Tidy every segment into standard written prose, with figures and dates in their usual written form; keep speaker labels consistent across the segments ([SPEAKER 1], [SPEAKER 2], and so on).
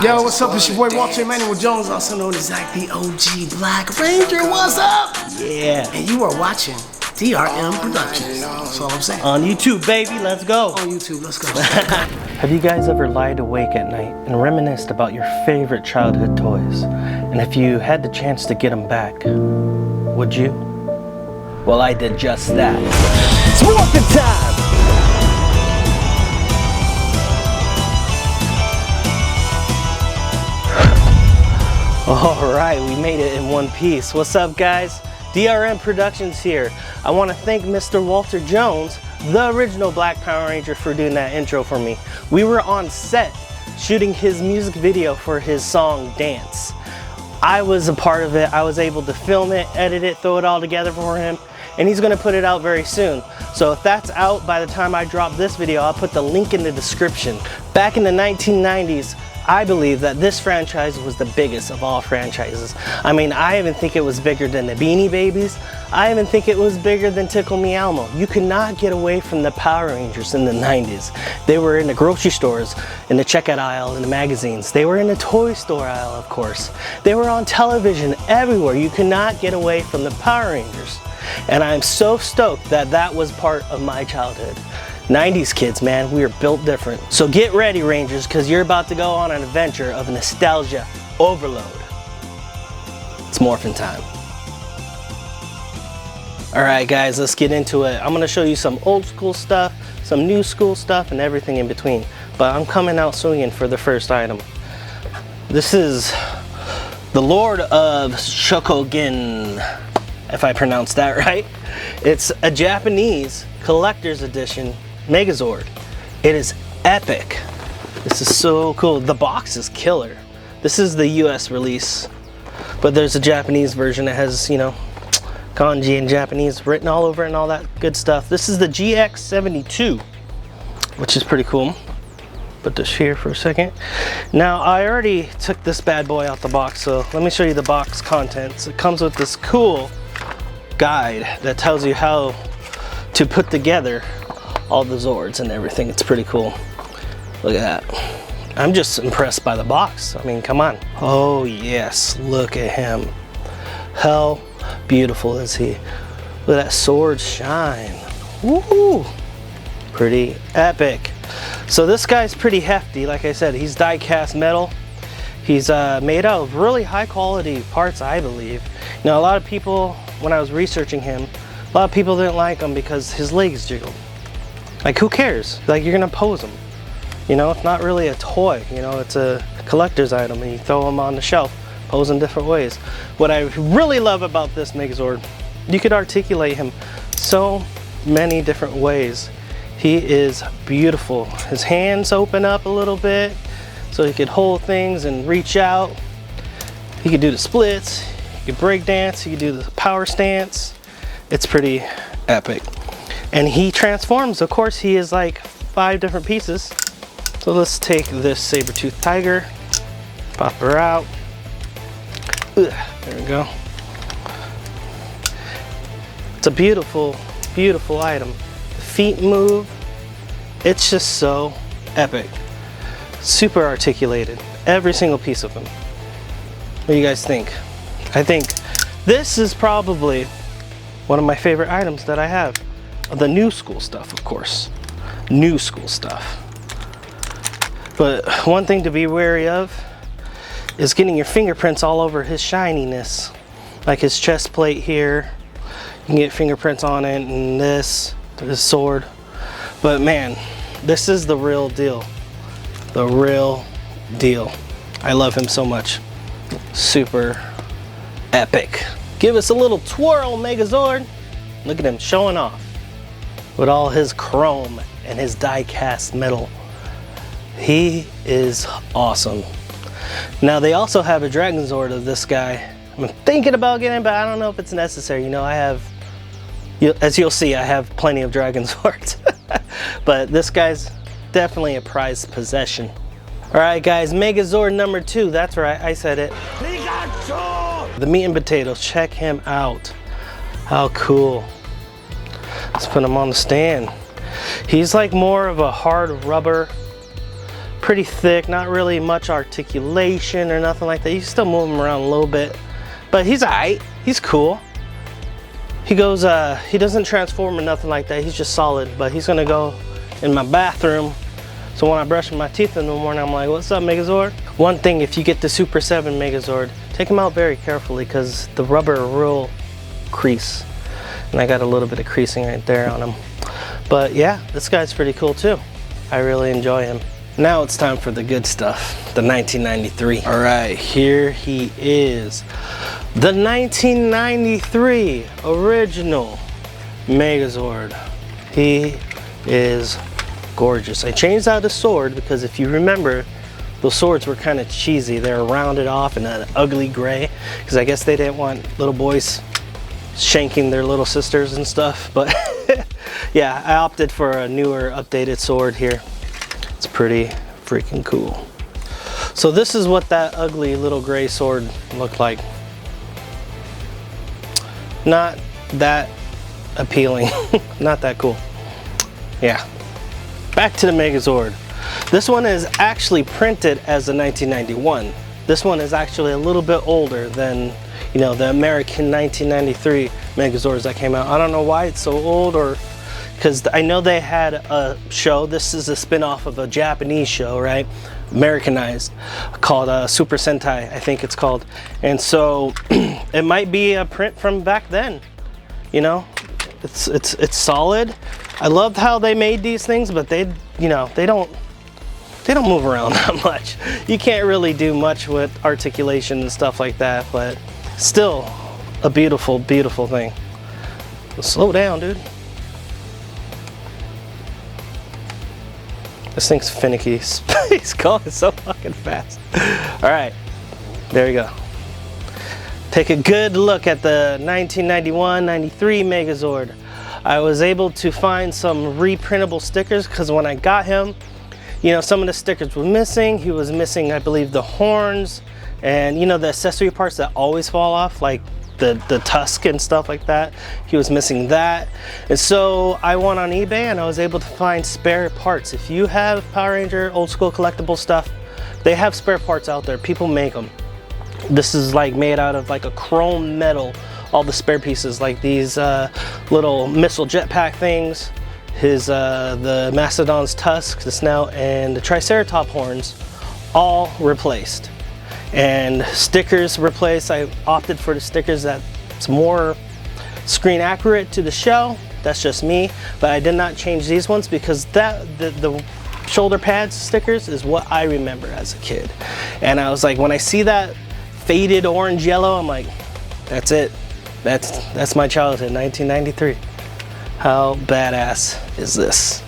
[SPEAKER 1] Yo, what's up? It's your boy Walter Emmanuel Jones, also known as Zach the OG Black Ranger. What's up?
[SPEAKER 2] Yeah.
[SPEAKER 1] And you are watching DRM Productions. That's all I'm saying.
[SPEAKER 2] On YouTube, baby. Let's go.
[SPEAKER 1] On YouTube, let's go.
[SPEAKER 2] Have you guys ever lied awake at night and reminisced about your favorite childhood toys? And if you had the chance to get them back, would you? Well, I did just that. It's morphin' time! All right, we made it in one piece. What's up, guys? DRM Productions here. I want to thank Mr. Walter Jones, the original Black Power Ranger, for doing that intro for me. We were on set shooting his music video for his song Dance. I was a part of it. I was able to film it, edit it, throw it all together for him, and he's going to put it out very soon. So if that's out by the time I drop this video, I'll put the link in the description. Back in the 1990s, I believe that this franchise was the biggest of all franchises. I mean, I even think it was bigger than the Beanie Babies. I even think it was bigger than Tickle Me Elmo. You could not get away from the Power Rangers in the 90s. They were in the grocery stores, in the checkout aisle, in the magazines. They were in the toy store aisle, of course. They were on television everywhere. You could not get away from the Power Rangers. And I'm so stoked that that was part of my childhood. 90s kids, man, we are built different. So get ready, Rangers, because you're about to go on an adventure of nostalgia overload. It's morphin' time. All right, guys, let's get into it. I'm gonna show you some old school stuff, some new school stuff, and everything in between. But I'm coming out swinging for the first item. This is the Lord of Shokugin, if I pronounced that right. It's a Japanese collector's edition Megazord. It is epic. This is so cool. The box is killer. This is the US release, but there's a Japanese version that has, you know, kanji in Japanese written all over it and all that good stuff. This is the GX72, which is pretty cool. Put this here for a second. Now, I already took this bad boy out the box, so let me show you the box contents. It comes with this cool guide that tells you how to put together all the Zords and everything. It's pretty cool. Look at that. I'm just impressed by the box. I mean, come on. Oh yes, look at him. How beautiful is he? Look at that sword shine. Woohoo! Pretty epic. So this guy's pretty hefty. Like I said, he's die cast metal. He's made out of really high quality parts, I believe. Now, a lot of people, when I was researching him, a lot of people didn't like him because his legs jiggled. Like, who cares? Like, you're gonna pose him. You know, it's not really a toy. You know, it's a collector's item, and you throw him on the shelf, pose in different ways. What I really love about this Megazord, you could articulate him so many different ways. He is beautiful. His hands open up a little bit, so he could hold things and reach out. He could do the splits, he could break dance, he could do the power stance. It's pretty epic. And he transforms. Of course, he is like 5 different pieces. So let's take this saber-toothed tiger, pop her out. Ugh, there we go. It's a beautiful, beautiful item. The feet move. It's just so epic. Super articulated. Every single piece of him. What do you guys think? I think this is probably one of my favorite items that I have. The new school stuff, of course. New school stuff. But one thing to be wary of is getting your fingerprints all over his shininess. Like his chest plate here. You can get fingerprints on it, and this sword. But man, this is the real deal. The real deal. I love him so much. Super epic. Give us a little twirl, Megazord. Look at him showing off with all his chrome and his die-cast metal. He is awesome. Now, they also have a Dragonzord of this guy. I'm thinking about getting it, but I don't know if it's necessary. You know, I have, as you'll see, I have plenty of Dragonzords. But this guy's definitely a prized possession. All right, guys, Megazord number 2. That's right, I said it. Pikachu! The meat and potatoes, check him out. How cool. Let's put him on the stand. He's like more of a hard rubber Pretty thick, not really much articulation or nothing like that. You can still move him around a little bit, but he's alright. He's cool. He goes, he doesn't transform or nothing like that. He's just solid, but he's gonna go in my bathroom. So when I brush my teeth in the morning, I'm like, what's up, Megazord? One thing, if you get the Super 7 Megazord, take him out very carefully because the rubber will crease. And I got a little bit of creasing right there on him. But yeah, this guy's pretty cool too. I really enjoy him. Now it's time for the good stuff, the 1993. All right, here he is. The 1993 original Megazord. He is gorgeous. I changed out the sword because if you remember, those swords were kind of cheesy. They were rounded off in an ugly gray because I guess they didn't want little boys shanking their little sisters and stuff. But yeah, I opted for a newer, updated sword here. It's pretty freaking cool. So this is what that ugly little gray sword looked like. Not that appealing. Not that cool. Yeah. Back to the Megazord. This one is actually printed as a 1991. This one is actually a little bit older than, you know, the American 1993 Megazords that came out. I don't know why it's so old, or because I know they had a show. This is a spin-off of a Japanese show, right? Americanized, called Super Sentai, I think it's called. And so it might be a print from back then. You know, it's solid. I loved how they made these things, but they, you know, they don't move around that much. You can't really do much with articulation and stuff like that, but still a beautiful, beautiful thing. Slow down, dude. This thing's finicky. He's going so fucking fast. All right, there you go. Take a good look at the 1991-93 Megazord. I was able to find some reprintable stickers because when I got him, you know, some of the stickers were missing. He was missing, I believe, the horns and, you know, the accessory parts that always fall off, like the tusk and stuff like that. He was missing that. And so I went on eBay and I was able to find spare parts. If you have Power Ranger old school collectible stuff, they have spare parts out there. People make them. This is like made out of like a chrome metal, all the spare pieces, like these little missile jetpack things, his the Mastodon's tusk, the snout, and the Triceratops horns, all replaced. And stickers replaced. I opted for the stickers that's more screen accurate to the shell. That's just me, but I did not change these ones because the shoulder pads stickers is what I remember as a kid. And I was like, when I see that faded orange yellow, I'm like, that's it. That's my childhood, 1993. How badass is this?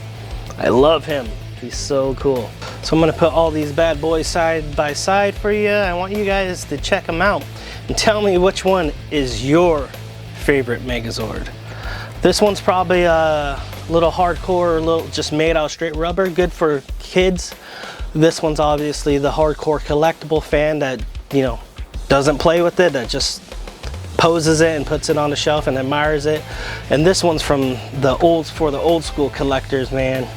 [SPEAKER 2] I love him. He's so cool. So I'm gonna put all these bad boys side by side for you. I want you guys to check them out and tell me which one is your favorite Megazord. This one's probably a little hardcore, a little just made out of straight rubber, good for kids. This one's obviously the hardcore collectible fan that, you know, doesn't play with it, that just poses it and puts it on the shelf and admires it. And this one's from the old school collectors, man.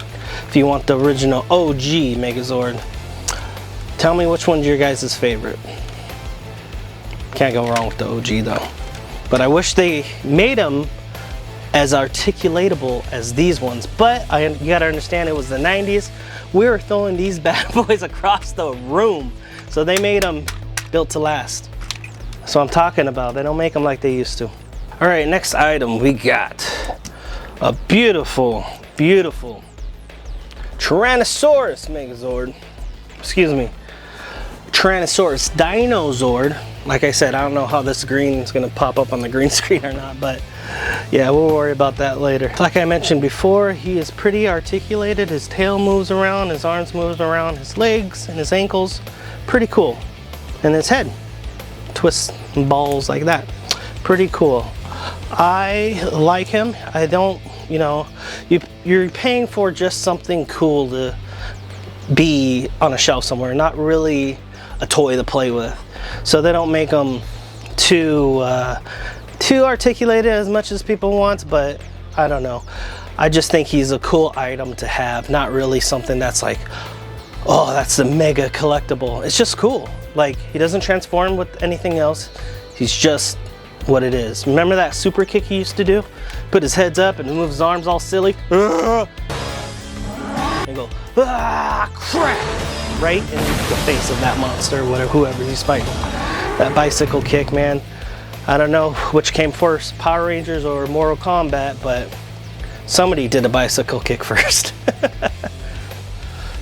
[SPEAKER 2] If you want the original OG Megazord, tell me which one's your guys' favorite. Can't go wrong with the OG though. But I wish they made them as articulatable as these ones. But you gotta understand, it was the 90s. We were throwing these bad boys across the room. So they made them built to last. So I'm talking about, they don't make them like they used to. All right, next item, we got a beautiful, beautiful Tyrannosaurus Megazord. Excuse me. Tyrannosaurus Dinosord. Like I said, I don't know how this green is gonna pop up on the green screen or not, but yeah, we'll worry about that later. Like I mentioned before, he is pretty articulated. His tail moves around, his arms move around, his legs and his ankles. Pretty cool. And his head twists and balls like that. Pretty cool. I like him. I don't, you know, you're paying for just something cool to be on a shelf somewhere, not really a toy to play with. So they don't make them too articulated as much as people want, but I don't know. I just think he's a cool item to have, not really something that's like, Oh, that's the mega collectible. It's just cool. Like, he doesn't transform with anything else. He's just what it is. Remember that super kick he used to do? Put his heads up and move his arms all silly. And go, ah, crap! Right in the face of that monster, whatever, whoever he's fighting. That bicycle kick, man. I don't know which came first, Power Rangers or Mortal Kombat, but somebody did a bicycle kick first.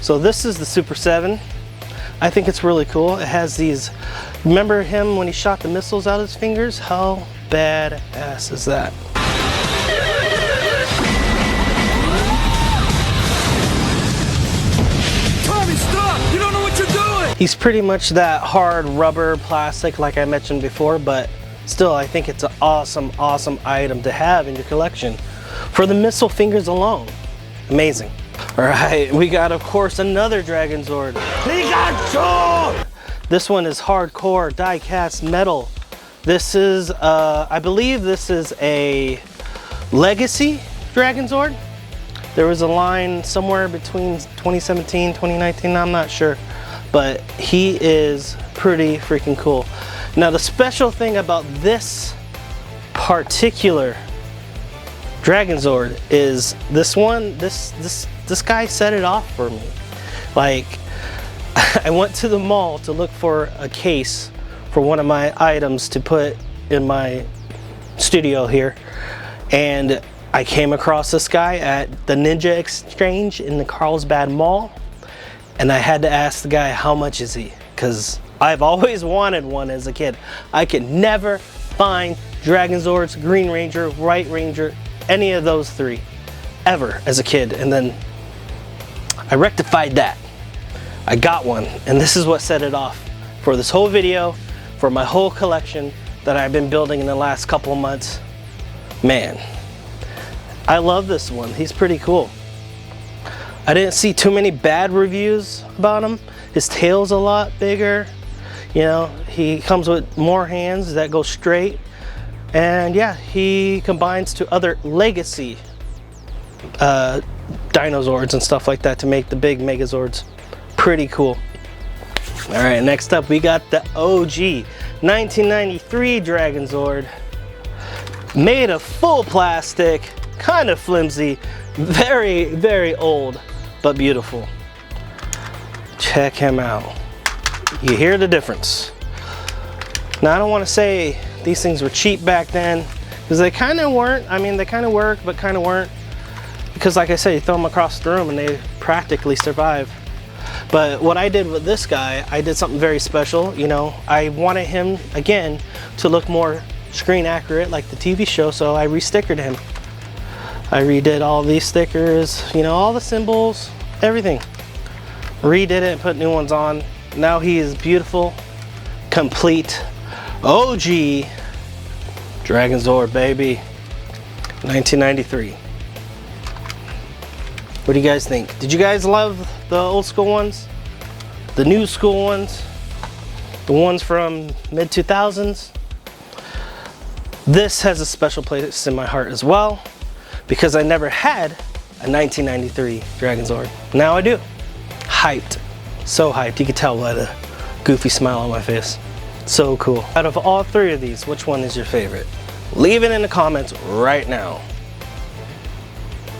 [SPEAKER 2] So this is the Super 7. I think it's really cool. It has these, remember him when he shot the missiles out of his fingers? How badass is that?
[SPEAKER 3] Tommy, stop! You don't know what you're doing!
[SPEAKER 2] He's pretty much that hard rubber plastic like I mentioned before, but still I think it's an awesome, awesome item to have in your collection. For the missile fingers alone. Amazing. All right, we got, of course, another Dragonzord. Pikachu! This one is hardcore die-cast metal. This is, I believe this is a legacy Dragonzord. There was a line somewhere between 2017, 2019, I'm not sure. But he is pretty freaking cool. Now, the special thing about this particular Dragonzord is this one, this guy set it off for me. Like, I went to the mall to look for a case for one of my items to put in my studio here, and I came across this guy at the Ninja Exchange in the Carlsbad Mall, and I had to ask the guy, how much is he? Because I've always wanted one as a kid. I could never find Dragonzords, Green Ranger, White Ranger, any of those three ever as a kid, and then I rectified that. I got one, and this is what set it off for this whole video, for my whole collection that I've been building in the last couple of months. Man, I love this one. He's pretty cool. I didn't see too many bad reviews about him. His tail's a lot bigger. You know, he comes with more hands that go straight. And yeah, he combines to other legacy Dinosords and stuff like that to make the big Megazords. Pretty cool. All right, next up we got the OG 1993 Dragonzord. Made of full plastic, kind of flimsy, very, very old, but beautiful. Check him out. You hear the difference. Now, I don't want to say these things were cheap back then, because they kind of weren't. I mean, they kind of worked, but kind of weren't. Because like I said, you throw them across the room and they practically survive. But what I did with this guy, I did something very special. You know, I wanted him, again, to look more screen accurate like the TV show, so I re-stickered him. I redid all these stickers, you know, all the symbols, everything. Redid it and put new ones on. Now he is beautiful, complete, OG Dragonzord, baby. 1993. What do you guys think? Did you guys love the old school ones? The new school ones? The ones from mid-2000s? This has a special place in my heart as well, because I never had a 1993 Dragonzord. Now I do. Hyped. So hyped. You can tell by the goofy smile on my face. So cool. Out of all three of these, which one is your favorite? Leave it in the comments right now.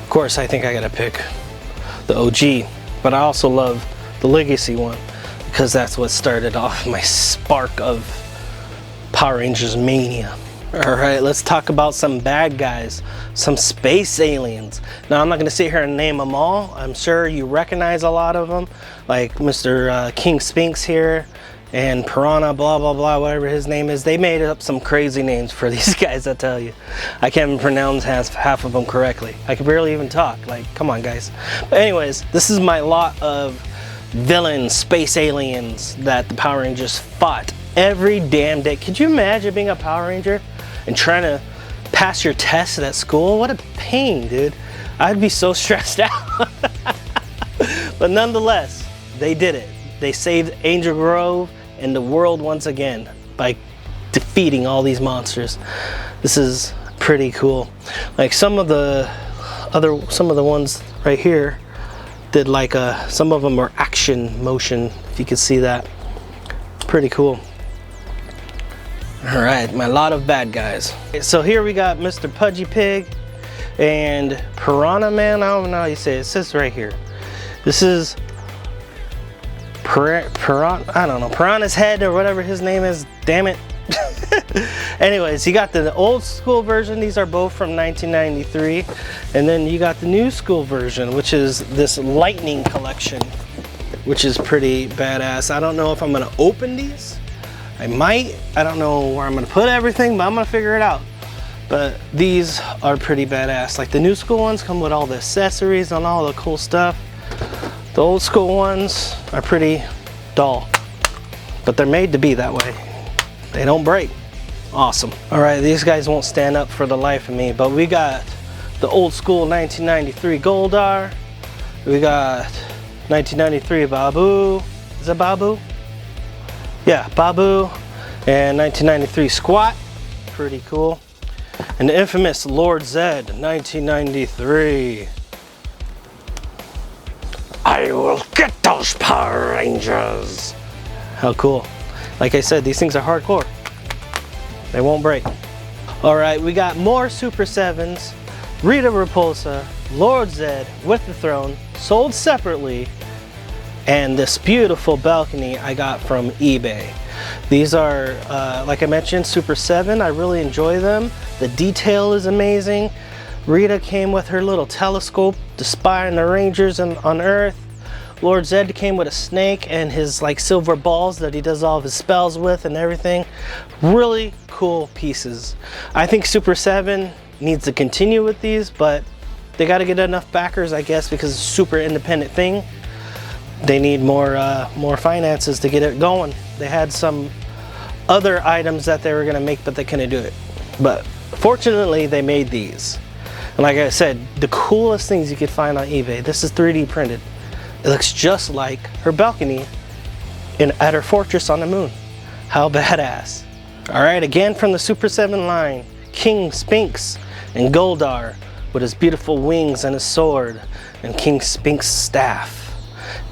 [SPEAKER 2] Of course, I think I gotta pick the OG, but I also love the Legacy one, because that's what started off my spark of Power Rangers mania. All right, let's talk about some bad guys, some space aliens. Now, I'm not gonna sit here and name them all. I'm sure you recognize a lot of them, like Mr. King Spinks here, and Piranha, blah, blah, blah, whatever his name is. They made up some crazy names for these guys, I tell you. I can't even pronounce half of them correctly. I can barely even talk, like, come on, guys. But anyways, this is my lot of villain space aliens that the Power Rangers fought every damn day. Could you imagine being a Power Ranger and trying to pass your test at school? What a pain, dude. I'd be so stressed out. But nonetheless, they did it. They saved Angel Grove and the world once again by defeating all these monsters. This is pretty cool. Like some of the ones right here, did like some of them are action motion, if you can see that. Pretty cool. All right, my lot of bad guys. So here we got Mr. Pudgy Pig and Piranha Man. I don't know how you say it. It says right here. This is I don't know, Piranha's Head or whatever his name is. Damn it. Anyways, you got the old school version. These are both from 1993. And then you got the new school version, which is this lightning collection, which is pretty badass. I don't know if I'm gonna open these. I might. I don't know where I'm gonna put everything, but I'm gonna figure it out. But these are pretty badass. Like the new school ones come with all the accessories and all the cool stuff. The old school ones are pretty dull, but they're made to be that way. They don't break. Awesome. All right, these guys won't stand up for the life of me, but we got the old school 1993 Goldar. We got 1993 Babu. Is it Babu? Yeah, Babu. And 1993 Squat. Pretty cool. And the infamous Lord Zed, 1993. I will get those Power Rangers. How cool. Like I said, these things are hardcore. They won't break. All right, we got more Super 7s. Rita Repulsa, Lord Zed with the throne, sold separately. And this beautiful balcony I got from eBay. These are, like I mentioned, Super 7. I really enjoy them. The detail is amazing. Rita came with her little telescope to spy on the Rangers on Earth. Lord Zed came with a snake and his like silver balls that he does all of his spells with and everything. Really cool pieces. I think Super 7 needs to continue with these, but they got to get enough backers, I guess, because it's a super independent thing. They need more finances to get it going. They had some other items that they were gonna make, but they couldn't do it. But fortunately, they made these. And like I said, the coolest things you could find on eBay. This is 3D printed. It looks just like her balcony at her fortress on the moon. How badass. All right, again from the Super 7 line, King Spinks and Goldar with his beautiful wings and his sword and King Spinks' staff.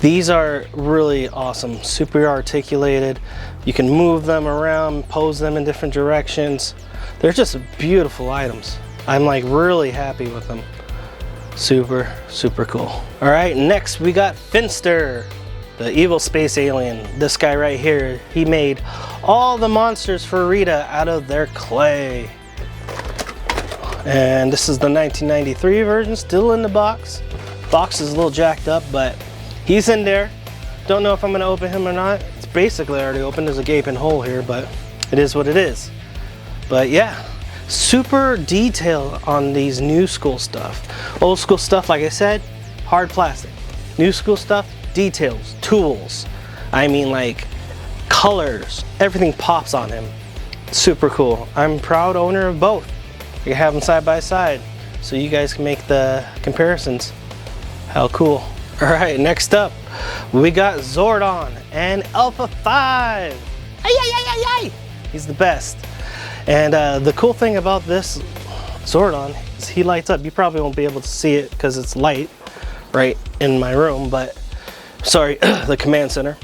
[SPEAKER 2] These are really awesome, super articulated. You can move them around, pose them in different directions. They're just beautiful items. I'm like really happy with them. Super, super cool. All right, next we got Finster, the evil space alien. This guy right here, he made all the monsters for Rita out of their clay. And this is the 1993 version, still in the box. Box is a little jacked up, but he's in there. Don't know if I'm gonna open him or not. It's basically already open. There's a gaping hole here, but it is what it is. But yeah, super detail on these new school stuff. Old school stuff, like I said, hard plastic. New school stuff, details, tools. I mean like colors, everything pops on him. Super cool. I'm proud owner of both. You have them side by side so you guys can make the comparisons. How cool. All right, next up, we got Zordon and Alpha 5. Ay, ay, ay, ay, ay. He's the best. And the cool thing about this Zordon is he lights up. You probably won't be able to see it because it's light right in my room, but sorry, the command center.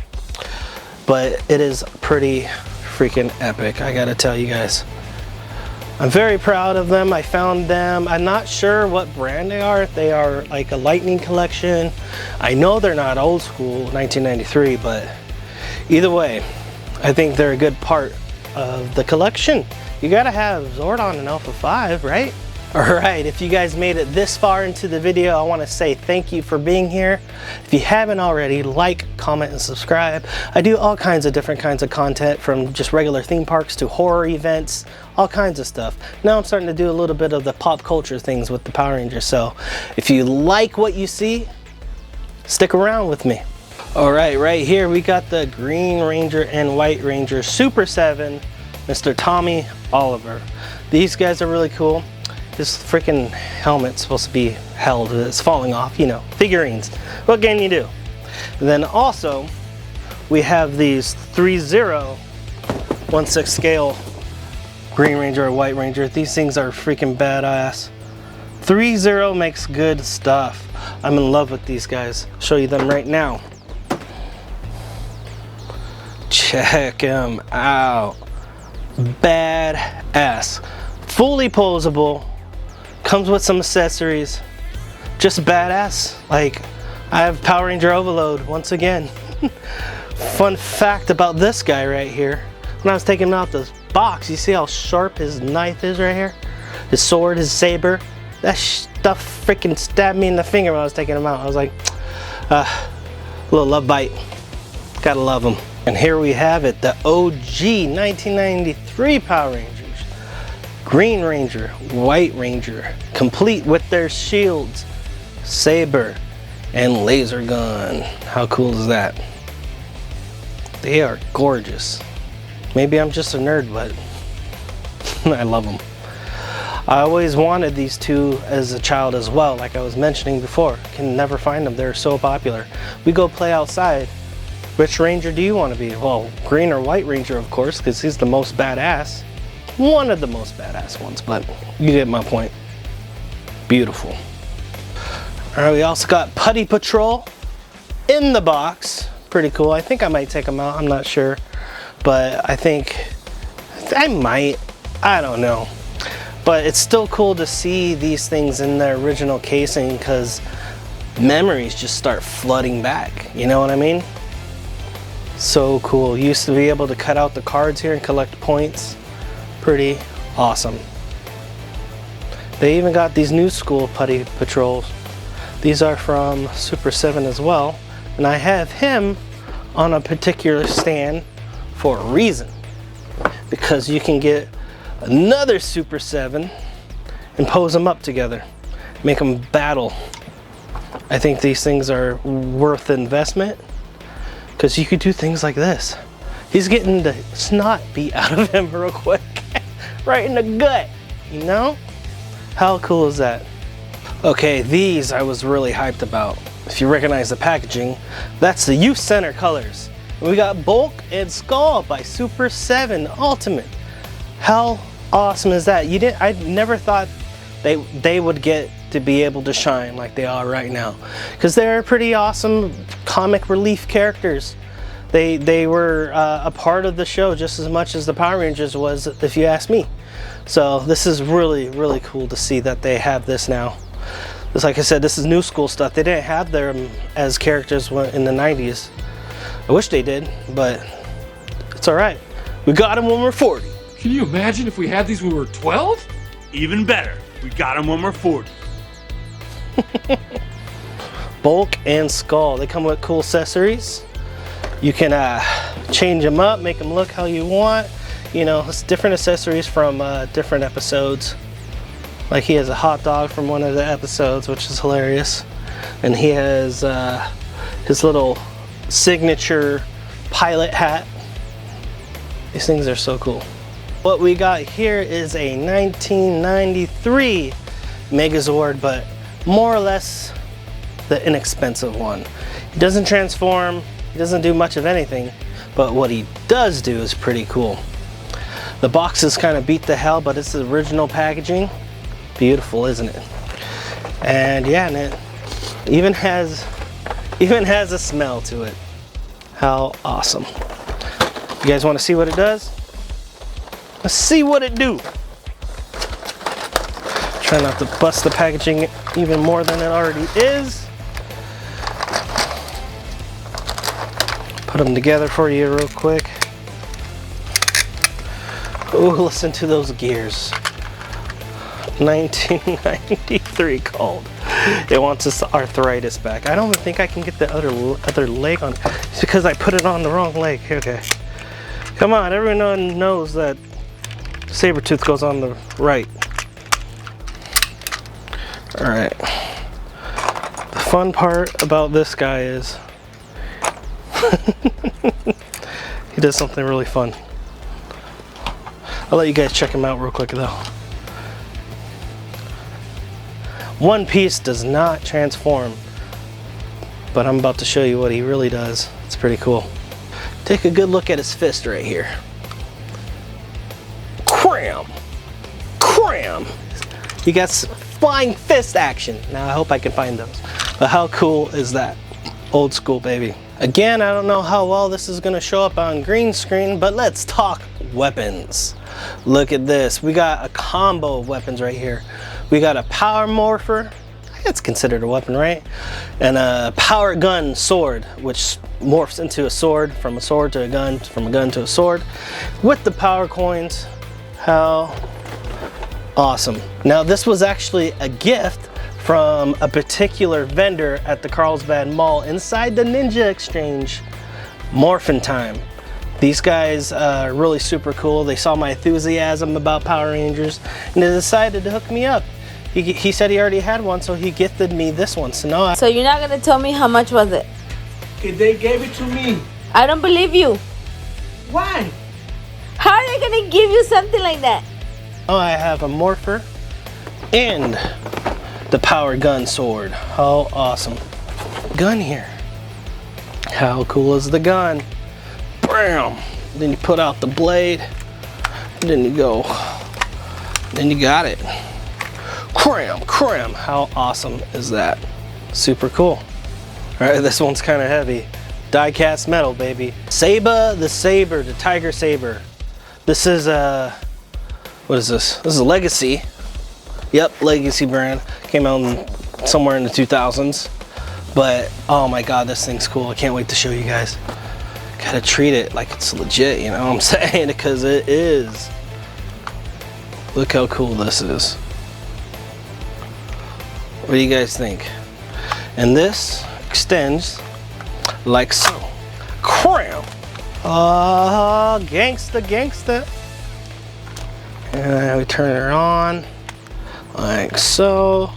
[SPEAKER 2] But it is pretty freaking epic, I gotta tell you guys. I'm very proud of them. I found them. I'm not sure what brand they are. If they are like a lightning collection. I know they're not old school 1993, but either way, I think they're a good part of the collection. You gotta have Zordon and Alpha 5, right? All right, if you guys made it this far into the video, I want to say thank you for being here. If you haven't already, like, comment, and subscribe. I do all kinds of different kinds of content, from just regular theme parks to horror events, all kinds of stuff. Now I'm starting to do a little bit of the pop culture things with the Power Rangers, so if you like what you see, stick around with me. All right, right here we got the Green Ranger and White Ranger Super 7, Mr. Tommy Oliver. These guys are really cool. This freaking helmet's supposed to be held. It's falling off, you know, figurines. What can you do? And then also, we have these 3/0 1/6 scale Green Ranger or White Ranger. These things are freaking badass. 3-0 makes good stuff. I'm in love with these guys. I'll show you them right now. Check them out. Badass. Fully posable. Comes with some accessories. Just badass. Like, I have Power Ranger Overload once again. Fun fact about this guy right here. When I was taking him out the box, you see how sharp his knife is right here? His sword, his saber. That stuff freaking stabbed me in the finger when I was taking him out. I was like, a little love bite. Gotta love him. And here we have it, the OG 1993 Power Rangers. Green Ranger, White Ranger, complete with their shields, saber, and laser gun. How cool is that? They are gorgeous. Maybe I'm just a nerd, but I love them. I always wanted these two as a child as well, like I was mentioning before. Can never find them, they're so popular. We go play outside. Which Ranger do you want to be? Well, Green or White Ranger, of course, because he's the most badass. One of the most badass ones, but you get my point. Beautiful. All right, we also got Putty Patrol in the box. Pretty cool. I think I might take them out. I'm not sure, but I think I might. I don't know. But it's still cool to see these things in their original casing because memories just start flooding back. You know what I mean? So cool. Used to be able to cut out the cards here and collect points. Pretty awesome. They even got these new school Putty Patrols. These are from Super 7 as well. And I have him on a particular stand for a reason. Because you can get another Super 7 and pose them up together. Make them battle. I think these things are worth the investment. Because you could do things like this. He's getting the snot beat out of him real quick. Right in the gut, you know? How cool is that? Okay, these I was really hyped about. If you recognize the packaging, that's the Youth Center colors. We got Bulk and Skull by Super 7 Ultimate. How awesome is that? I never thought they would get to be able to shine like they are right now, because they're pretty awesome comic relief characters. They were a part of the show just as much as the Power Rangers was, if you ask me. So this is really, really cool to see that they have this now. Just like I said, this is new school stuff. They didn't have them as characters in the 90s. I wish they did, but it's all right. We got them when we're 40.
[SPEAKER 3] Can you imagine if we had these when we were 12?
[SPEAKER 4] Even better, we got them when we're 40.
[SPEAKER 2] Bulk and Skull. They come with cool accessories. You can change them up, make them look how you want. You know, it's different accessories from different episodes. Like he has a hot dog from one of the episodes, which is hilarious. And he has his little signature pilot hat. These things are so cool. What we got here is a 1993 Megazord, but more or less the inexpensive one. He doesn't transform, he doesn't do much of anything, but what he does do is pretty cool. The box is kind of beat to hell, but it's the original packaging. Beautiful, isn't it? And yeah, and it even has a smell to it. How awesome. You guys want to see what it does? Let's see what it do. Try not to bust the packaging even more than it already is. Put them together for you real quick. Oh, listen to those gears. 1993 called. It wants its arthritis back. I don't think I can get the other leg on. It's because I put it on the wrong leg. Okay. Come on, everyone knows that Sabretooth goes on the right. Alright. The fun part about this guy is he does something really fun. I'll let you guys check him out real quick though. One Piece does not transform, but I'm about to show you what he really does. It's pretty cool. Take a good look at his fist right here. Cram! Cram! He got flying fist action. Now I hope I can find those. But how cool is that? Old school, baby. Again, I don't know how well this is gonna show up on green screen, but let's talk weapons. Look at this. We got a combo of weapons right here. We got a power morpher. It's considered a weapon, right? And a power gun sword, which morphs into a sword, from a sword to a gun, from a gun to a sword, with the power coins. How awesome. Now this was actually a gift from a particular vendor at the Carlsbad Mall inside the Ninja Exchange. Morphin' time. These guys are really super cool. They saw my enthusiasm about Power Rangers and they decided to hook me up. He said he already had one, so he gifted me this one. So now
[SPEAKER 5] So you're not gonna tell me how much was it?
[SPEAKER 1] They gave it to me.
[SPEAKER 5] I don't believe you.
[SPEAKER 1] Why?
[SPEAKER 5] How are they gonna give you something like that?
[SPEAKER 2] I have a morpher and the power gun sword. How awesome. Gun here. How cool is the gun? Bam! Then you put out the blade. Then you go. Then you got it. Cram, cram. How awesome is that? Super cool. All right, this one's kind of heavy. Die cast metal, baby. Saba the Saber, the Tiger Saber. This is a, what is this? This is a Legacy. Yep, Legacy brand. Came out somewhere in the 2000s. But, oh my God, this thing's cool. I can't wait to show you guys. Gotta treat it like it's legit, you know what I'm saying? Because it is. Look how cool this is. What do you guys think? And this extends like so. Cram! Oh, gangsta, gangsta. And we turn it on like so.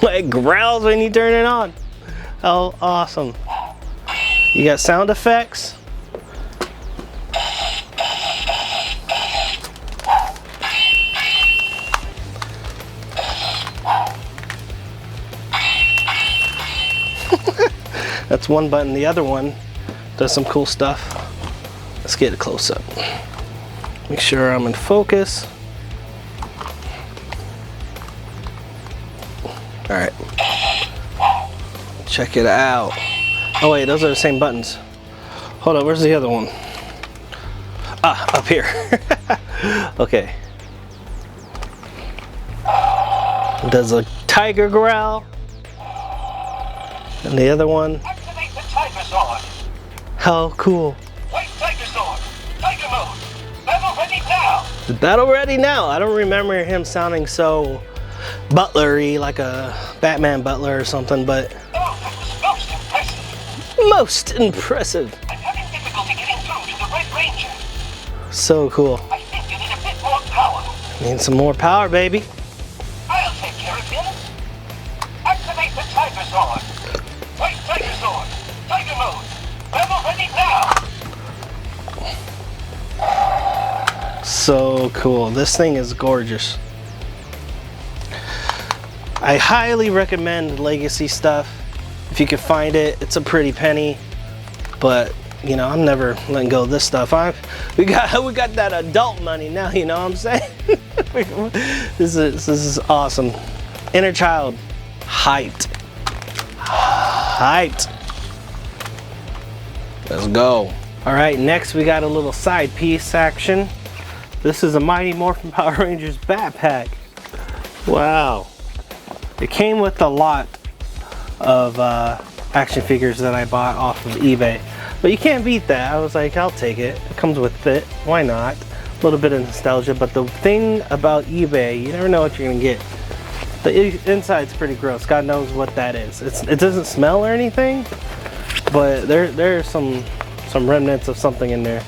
[SPEAKER 2] It growls when you turn it on. How awesome. You got sound effects. That's one button. The other one does some cool stuff. Let's get a close up. Make sure I'm in focus. All right. Check it out. Oh wait, those are the same buttons. Hold on, where's the other one? Ah, up here. Okay. Does a tiger growl. And the other one.
[SPEAKER 6] Activate the Megazord.
[SPEAKER 2] How cool.
[SPEAKER 6] White Megazord. Tiger mode. Battle ready now.
[SPEAKER 2] Battle ready now. I don't remember him sounding so butlery, like a Batman butler or something, but
[SPEAKER 6] Oh, that was most impressive.
[SPEAKER 2] most impressive.
[SPEAKER 6] I'm having difficulty getting through to the Red Ranger.
[SPEAKER 2] So cool.
[SPEAKER 6] I think you need a bit more power.
[SPEAKER 2] Need some more power, baby.
[SPEAKER 6] I'll take care of him. Activate the Megazord. White Megazord. Tiger mode. Battle ready now.
[SPEAKER 2] So cool. This thing is gorgeous. I highly recommend Legacy stuff. If you can find it, it's a pretty penny. But you know, I'm never letting go of this stuff. We got that adult money now. You know what I'm saying? This is awesome. Inner child, hyped, hyped. Let's go. All right, next we got a little side piece action. This is a Mighty Morphin Power Rangers backpack. Wow. It came with a lot of action figures that I bought off of eBay. But you can't beat that. I was like, I'll take it. It comes with it. Why not? A little bit of nostalgia. But the thing about eBay, you never know what you're going to get. The inside's pretty gross. God knows what that is. It doesn't smell or anything. But there's some remnants of something in there.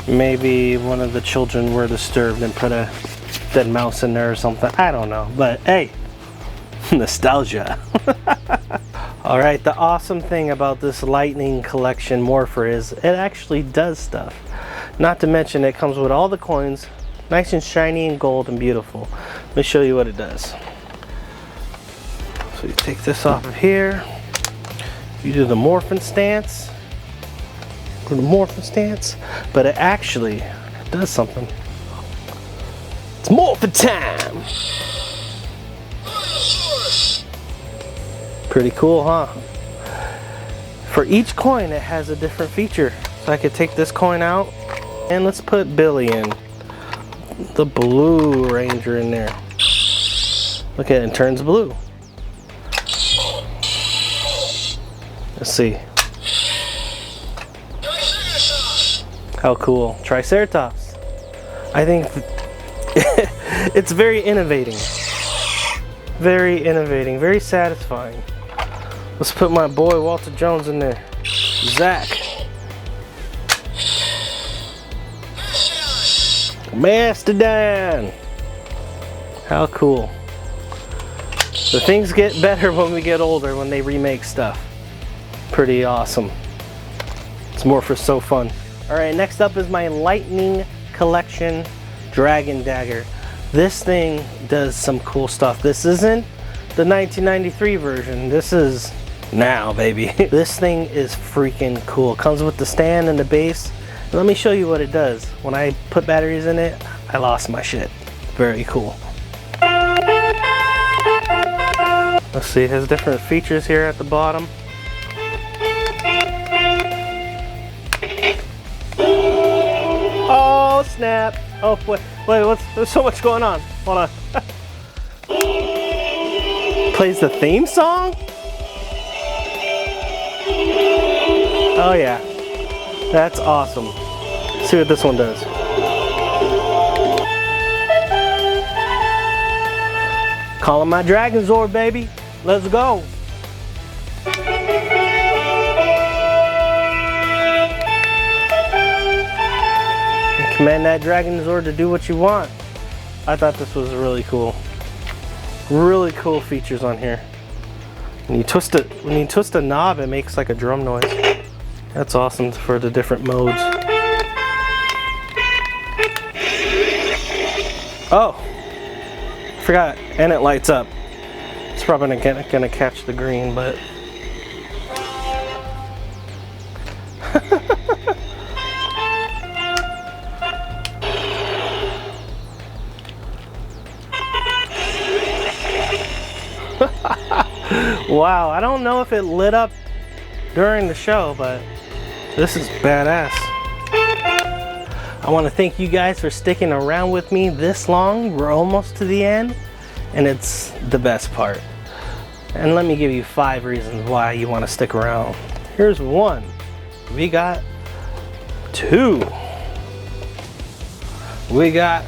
[SPEAKER 2] Maybe one of the children were disturbed and put a dead mouse in there or something. I don't know. But hey, nostalgia. All right, the awesome thing about this Lightning Collection Morpher is it actually does stuff. Not to mention it comes with all the coins, nice and shiny and gold and beautiful. Let me show you what it does. So you take this off of here, you do the morphin stance, but it actually does something. It's morphin' time. Pretty cool, huh? For each coin, it has a different feature. So I could take this coin out, and let's put Billy in. The blue ranger in there. Look at it, it turns blue. Let's see. How cool. Triceratops. I think it's very innovating. Very innovating, very satisfying. Let's put my boy Walter Jones in there. Zach. Mastodon. How cool. The things get better when we get older, when they remake stuff. Pretty awesome. It's Morphers so fun. Alright, next up is my Lightning Collection Dragon Dagger. This thing does some cool stuff. This isn't the 1993 version. This is now, baby. This thing is freaking cool. It comes with the stand and the base. And let me show you what it does. When I put batteries in it, I lost my shit. Very cool. Let's see, it has different features here at the bottom. Oh snap! Oh wait, there's so much going on. Hold on. Plays the theme song? Oh yeah, that's awesome. Let's see what this one does. Calling my Dragonzord, baby. Let's go. Command that Dragonzord to do what you want. I thought this was really cool. Really cool features on here. When you twist a knob, it makes like a drum noise. That's awesome for the different modes. Oh, forgot, and it lights up. It's probably gonna catch the green, but wow, I don't know if it lit up during the show, but this is badass. I want to thank you guys for sticking around with me this long. We're almost to the end, and it's the best part. And let me give you 5 reasons why you want to stick around. Here's 1. We got 2. We got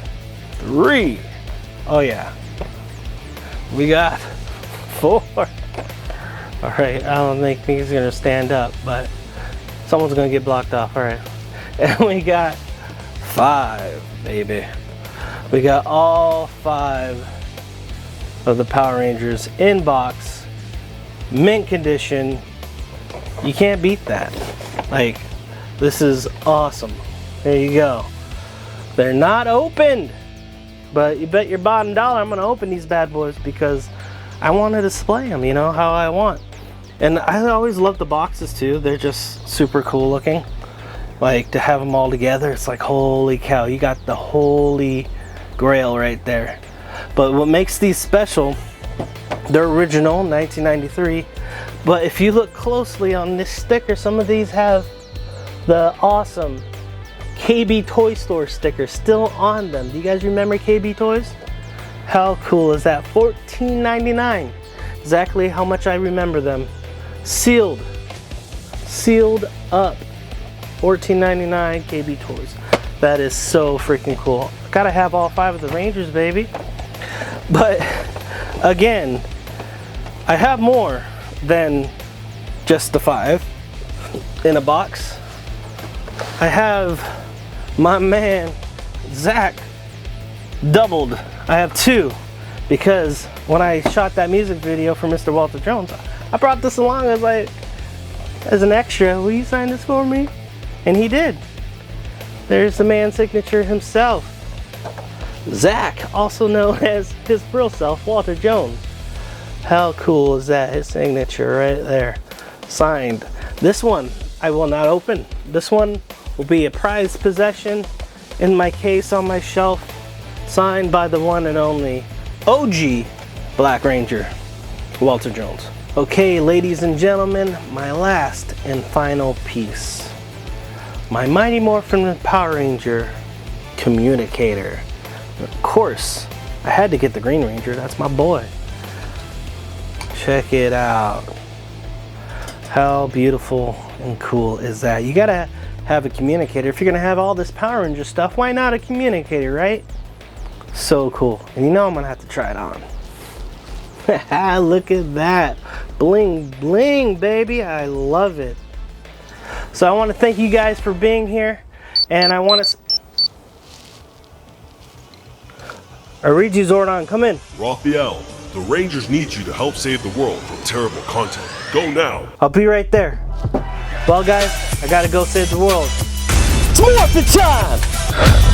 [SPEAKER 2] 3. Oh yeah. We got 4. All right, I don't think he's gonna stand up, but someone's gonna get blocked off. All right, and we got 5, baby. We got all 5 of the Power Rangers in box, mint condition. You can't beat that. Like, this is awesome. There you go. They're not opened, but you bet your bottom dollar I'm gonna open these bad boys because I want to display them, you know, how I want. And I always love the boxes too. They're just super cool looking. Like, to have them all together, it's like, holy cow, you got the holy grail right there. But what makes these special, they're original, 1993. But if you look closely on this sticker, some of these have the awesome KB Toy Store sticker still on them. Do you guys remember KB Toys? How cool is that? $14.99. Exactly how much I remember them. Sealed up. $14.99 KB Toys. That is so freaking cool. Gotta have all 5 of the Rangers, baby. But again, I have more than just the 5 in a box. I have my man Zach doubled. I have 2 because when I shot that music video for Mr. Walter Jones, I brought this along as like as an extra. Will you sign this for me? And he did. There's the man signature himself, Zach, also known as his real self, Walter Jones. How cool is that? His signature right there, signed. This one I will not open. This one will be a prized possession in my case on my shelf signed by the one and only OG Black Ranger, Walter Jones. Okay, ladies and gentlemen, my last and final piece. My Mighty Morphin Power Ranger communicator. Of course, I had to get the Green Ranger, that's my boy. Check it out. How beautiful and cool is that? You gotta have a communicator. If you're gonna have all this Power Ranger stuff, why not a communicator, right? So cool. And you know I'm gonna have to try it on. Look at that. Bling, bling, baby. I love it. So I want to thank you guys for being here. And I want to... I read you, Zordon. Come in.
[SPEAKER 7] Raphael, the Rangers need you to help save the world from terrible content. Go now.
[SPEAKER 2] I'll be right there. Well, guys, I gotta go save the world. Morphin' time!